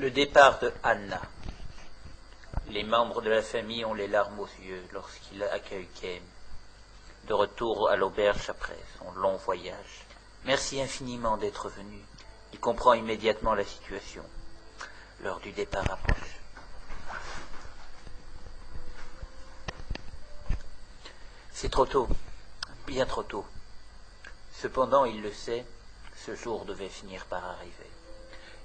Le départ de Anna. Les membres de la famille ont les larmes aux yeux lorsqu'il accueille Kem, de retour à l'auberge après son long voyage. Merci infiniment d'être venu. Il comprend immédiatement la situation. L'heure du départ approche. C'est trop tôt, bien trop tôt. Cependant, il le sait, ce jour devait finir par arriver.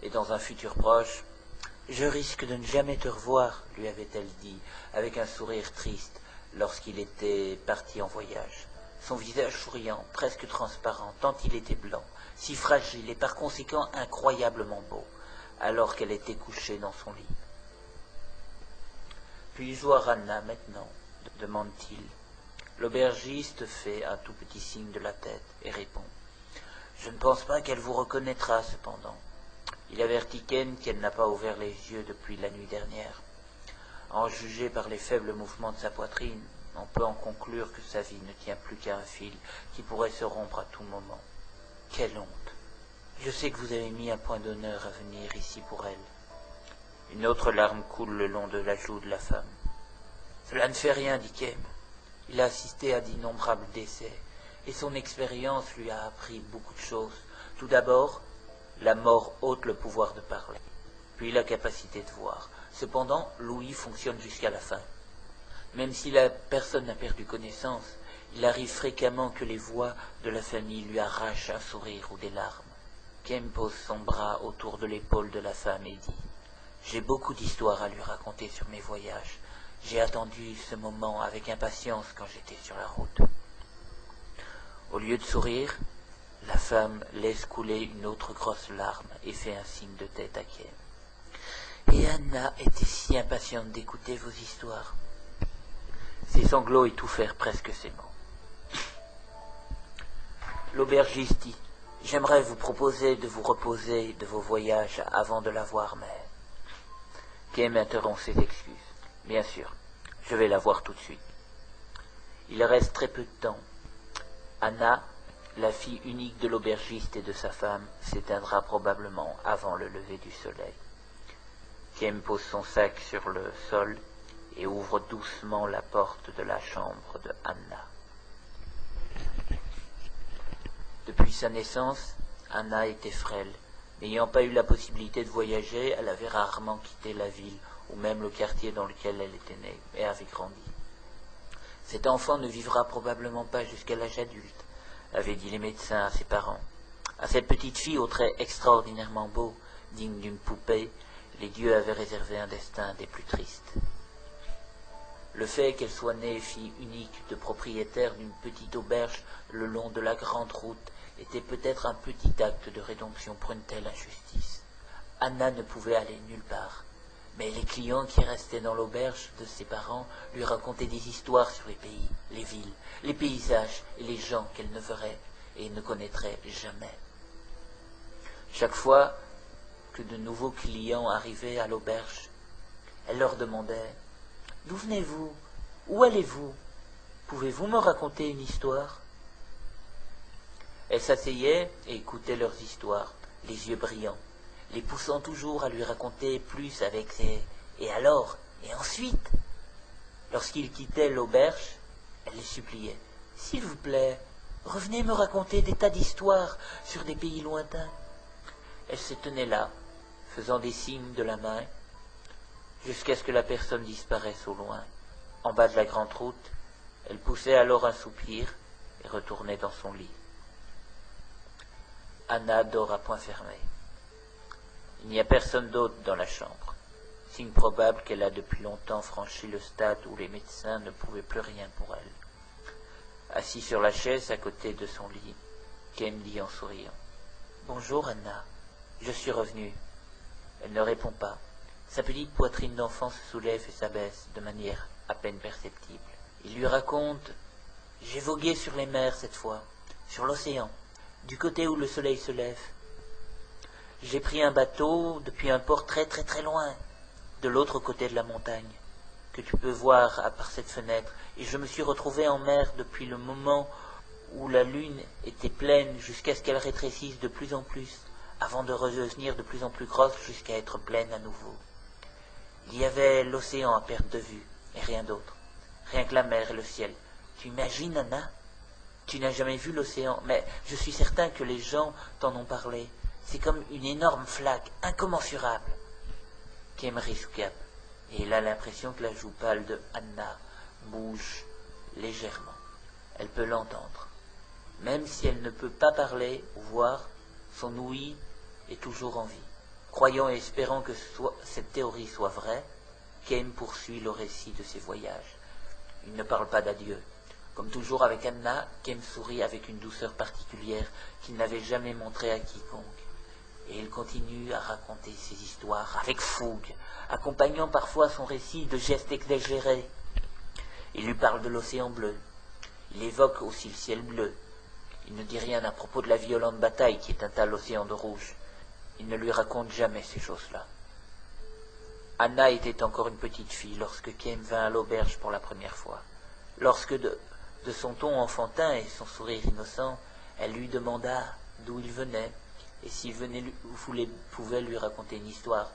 Et dans un futur proche, « Je risque de ne jamais te revoir », lui avait-elle dit, avec un sourire triste, lorsqu'il était parti en voyage. Son visage souriant, presque transparent, tant il était blanc, si fragile et par conséquent incroyablement beau, alors qu'elle était couchée dans son lit. « Puis-je voir Anna maintenant ?» demande-t-il. L'aubergiste fait un tout petit signe de la tête et répond. « Je ne pense pas qu'elle vous reconnaîtra cependant. » Il avertit Ken qu'elle n'a pas ouvert les yeux depuis la nuit dernière. En juger par les faibles mouvements de sa poitrine, on peut en conclure que sa vie ne tient plus qu'à un fil qui pourrait se rompre à tout moment. Quelle honte! Je sais que vous avez mis un point d'honneur à venir ici pour elle. Une autre larme coule le long de la joue de la femme. Cela ne fait rien, dit Kem. Il a assisté à d'innombrables décès, et son expérience lui a appris beaucoup de choses. Tout d'abord, la mort ôte le pouvoir de parler, puis la capacité de voir. Cependant, l'ouïe fonctionne jusqu'à la fin. Même si la personne n'a perdu connaissance, il arrive fréquemment que les voix de la famille lui arrachent un sourire ou des larmes. Kem pose son bras autour de l'épaule de la femme et dit « J'ai beaucoup d'histoires à lui raconter sur mes voyages. J'ai attendu ce moment avec impatience quand j'étais sur la route. » Au lieu de sourire, la femme laisse couler une autre grosse larme et fait un signe de tête à Kem. « Et Anna était si impatiente d'écouter vos histoires. » Ses sanglots étouffèrent presque ses mots. L'aubergiste dit « J'aimerais vous proposer de vous reposer de vos voyages avant de la voir, mais... » Kem interrompt ses excuses. « Bien sûr, je vais la voir tout de suite. » Il reste très peu de temps. Anna, la fille unique de l'aubergiste et de sa femme, s'éteindra probablement avant le lever du soleil. Kem pose son sac sur le sol et ouvre doucement la porte de la chambre de Anna. Depuis sa naissance, Anna était frêle. N'ayant pas eu la possibilité de voyager, elle avait rarement quitté la ville ou même le quartier dans lequel elle était née et avait grandi. Cet enfant ne vivra probablement pas jusqu'à l'âge adulte, avaient dit les médecins à ses parents. À cette petite fille aux traits extraordinairement beaux, digne d'une poupée, les dieux avaient réservé un destin des plus tristes. Le fait qu'elle soit née fille unique de propriétaire d'une petite auberge le long de la grande route était peut-être un petit acte de rédemption pour une telle injustice. Anna ne pouvait aller nulle part, mais les clients qui restaient dans l'auberge de ses parents lui racontaient des histoires sur les pays, les villes, les paysages et les gens qu'elle ne verrait et ne connaîtrait jamais. Chaque fois que de nouveaux clients arrivaient à l'auberge, elle leur demandait « D'où venez-vous? Où allez-vous? Pouvez-vous me raconter une histoire ?» Elle s'asseyait et écoutait leurs histoires, les yeux brillants, les poussant toujours à lui raconter plus avec ses « et alors? Et ensuite ?» Lorsqu'ils quittaient l'auberge, elle les suppliait « S'il vous plaît, revenez me raconter des tas d'histoires sur des pays lointains. » Elle se tenait là, faisant des signes de la main, jusqu'à ce que la personne disparaisse au loin. En bas de la grande route, elle poussait alors un soupir et retournait dans son lit. Anna dort à poing fermé. Il n'y a personne d'autre dans la chambre, signe probable qu'elle a depuis longtemps franchi le stade où les médecins ne pouvaient plus rien pour elle. Assis sur la chaise à côté de son lit, Kem dit en souriant « Bonjour Anna, je suis revenu. » Elle ne répond pas. Sa petite poitrine d'enfant se soulève et s'abaisse de manière à peine perceptible. Il lui raconte « J'ai vogué sur les mers cette fois, sur l'océan, du côté où le soleil se lève. J'ai pris un bateau depuis un port très très très loin, de l'autre côté de la montagne, que tu peux voir par cette fenêtre, et je me suis retrouvé en mer depuis le moment où la lune était pleine jusqu'à ce qu'elle rétrécisse de plus en plus, avant de redevenir de plus en plus grosse jusqu'à être pleine à nouveau. Il y avait l'océan à perte de vue, et rien d'autre. Rien que la mer et le ciel. Tu imagines, Anna? Tu n'as jamais vu l'océan, mais je suis certain que les gens t'en ont parlé. C'est comme une énorme flaque, incommensurable. Kem rit sous cap, et il a l'impression que la joue pâle de Anna bouge légèrement. Elle peut l'entendre. Même si elle ne peut pas parler ou voir, son ouïe est toujours en vie. Croyant et espérant que cette théorie soit vraie, Kem poursuit le récit de ses voyages. Il ne parle pas d'adieu. Comme toujours avec Anna, Kem sourit avec une douceur particulière qu'il n'avait jamais montrée à quiconque. Et il continue à raconter ses histoires avec fougue, accompagnant parfois son récit de gestes exagérés. Il lui parle de l'océan bleu. Il évoque aussi le ciel bleu. Il ne dit rien à propos de la violente bataille qui éteinta l'océan de rouge. Il ne lui raconte jamais ces choses-là. Anna était encore une petite fille lorsque Kem vint à l'auberge pour la première fois. Lorsque, de son ton enfantin et son sourire innocent, elle lui demanda d'où il venait et s'il pouvait lui raconter une histoire.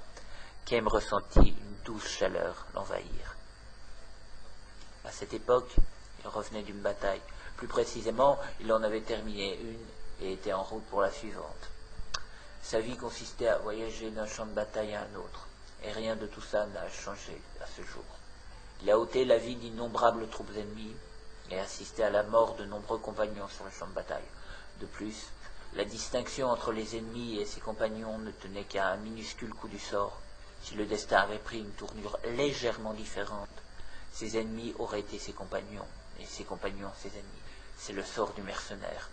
Kem ressentit une douce chaleur l'envahir. À cette époque, il revenait d'une bataille. Plus précisément, il en avait terminé une et était en route pour la suivante. Sa vie consistait à voyager d'un champ de bataille à un autre, et rien de tout ça n'a changé à ce jour. Il a ôté la vie d'innombrables troupes ennemies et assisté à la mort de nombreux compagnons sur le champ de bataille. De plus, la distinction entre les ennemis et ses compagnons ne tenait qu'à un minuscule coup du sort. Si le destin avait pris une tournure légèrement différente, ses ennemis auraient été ses compagnons, et ses compagnons ses ennemis. C'est le sort du mercenaire.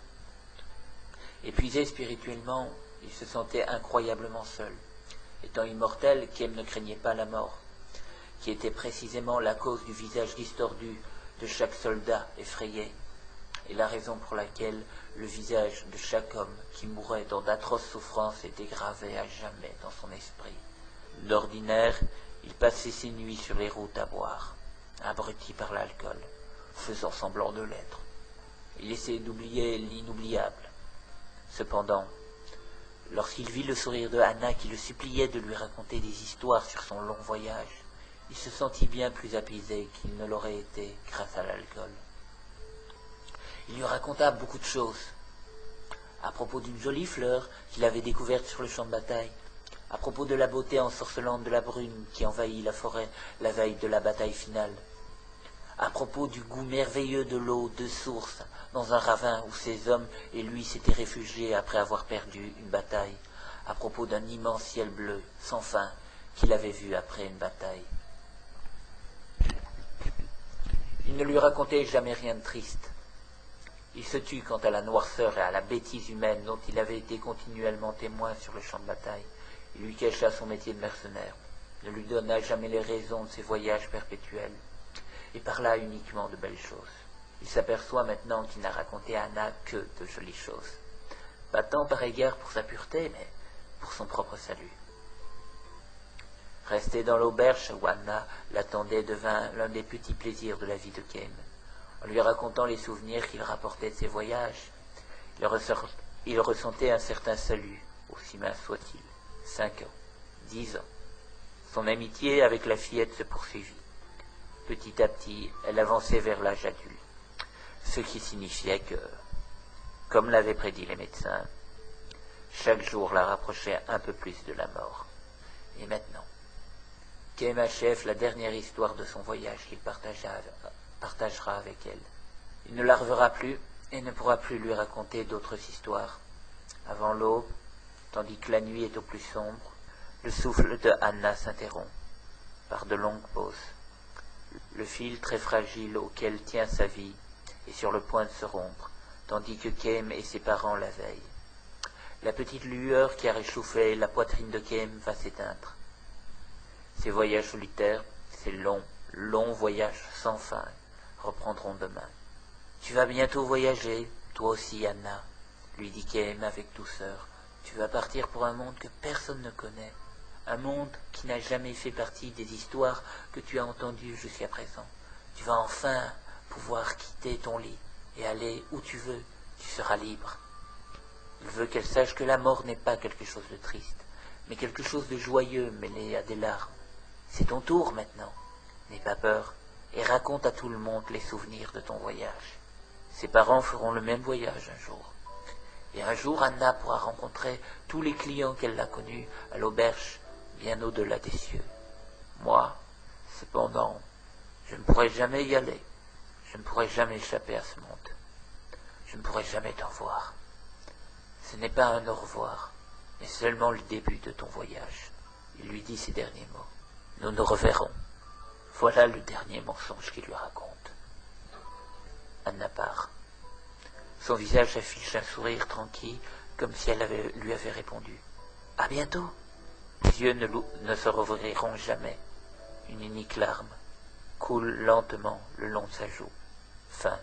Épuisé spirituellement, il se sentait incroyablement seul. Étant immortel, Kem ne craignait pas la mort, qui était précisément la cause du visage distordu de chaque soldat effrayé, et la raison pour laquelle le visage de chaque homme qui mourait dans d'atroces souffrances était gravé à jamais dans son esprit. D'ordinaire, il passait ses nuits sur les routes à boire, abruti par l'alcool, faisant semblant de l'être. Il essayait d'oublier l'inoubliable. Cependant, lorsqu'il vit le sourire de Anna qui le suppliait de lui raconter des histoires sur son long voyage, il se sentit bien plus apaisé qu'il ne l'aurait été grâce à l'alcool. Il lui raconta beaucoup de choses, à propos d'une jolie fleur qu'il avait découverte sur le champ de bataille, à propos de la beauté ensorcelante de la brume qui envahit la forêt la veille de la bataille finale, à propos du goût merveilleux de l'eau de source dans un ravin où ses hommes et lui s'étaient réfugiés après avoir perdu une bataille, à propos d'un immense ciel bleu sans fin qu'il avait vu après une bataille. Il ne lui racontait jamais rien de triste. Il se tut quant à la noirceur et à la bêtise humaine dont il avait été continuellement témoin sur le champ de bataille. Il lui cacha son métier de mercenaire, ne lui donna jamais les raisons de ses voyages perpétuels, et parla uniquement de belles choses. Il s'aperçoit maintenant qu'il n'a raconté à Anna que de jolies choses, pas tant par égard pour sa pureté, mais pour son propre salut. Rester dans l'auberge où Anna l'attendait devint l'un des petits plaisirs de la vie de Kem. En lui racontant les souvenirs qu'il rapportait de ses voyages, il ressentait un certain salut, aussi mince soit-il. 5 ans, 10 ans. Son amitié avec la fillette se poursuivit. Petit à petit, elle avançait vers l'âge adulte, ce qui signifiait que, comme l'avaient prédit les médecins, chaque jour la rapprochait un peu plus de la mort. Et maintenant, Kem achève la dernière histoire de son voyage qu'il partagera avec elle. Il ne la reverra plus et ne pourra plus lui raconter d'autres histoires. Avant l'aube, tandis que la nuit est au plus sombre, le souffle de Anna s'interrompt par de longues pauses. Le fil très fragile auquel tient sa vie est sur le point de se rompre, tandis que Kem et ses parents la veillent. La petite lueur qui a réchauffé la poitrine de Kem va s'éteindre. Ses voyages solitaires, ses longs voyages sans fin, reprendront demain. « Tu vas bientôt voyager, toi aussi, Anna, » lui dit Kem avec douceur. « Tu vas partir pour un monde que personne ne connaît, un monde qui n'a jamais fait partie des histoires que tu as entendues jusqu'à présent. Tu vas enfin pouvoir quitter ton lit et aller où tu veux, tu seras libre. » Il veut qu'elle sache que la mort n'est pas quelque chose de triste, mais quelque chose de joyeux mêlé à des larmes. C'est ton tour maintenant. N'aie pas peur et raconte à tout le monde les souvenirs de ton voyage. Ses parents feront le même voyage un jour. Et un jour, Anna pourra rencontrer tous les clients qu'elle a connus à l'auberge, bien au-delà des cieux. Moi, cependant, je ne pourrai jamais y aller. Je ne pourrai jamais échapper à ce monde. Je ne pourrai jamais t'en voir. Ce n'est pas un au revoir, mais seulement le début de ton voyage. Il lui dit ces derniers mots. Nous nous reverrons. Voilà le dernier mensonge qu'il lui raconte. Anna part. Son visage affiche un sourire tranquille, comme si elle lui avait répondu. À bientôt. Les yeux ne se rouvriront jamais. Une unique larme coule lentement le long de sa joue. Fin.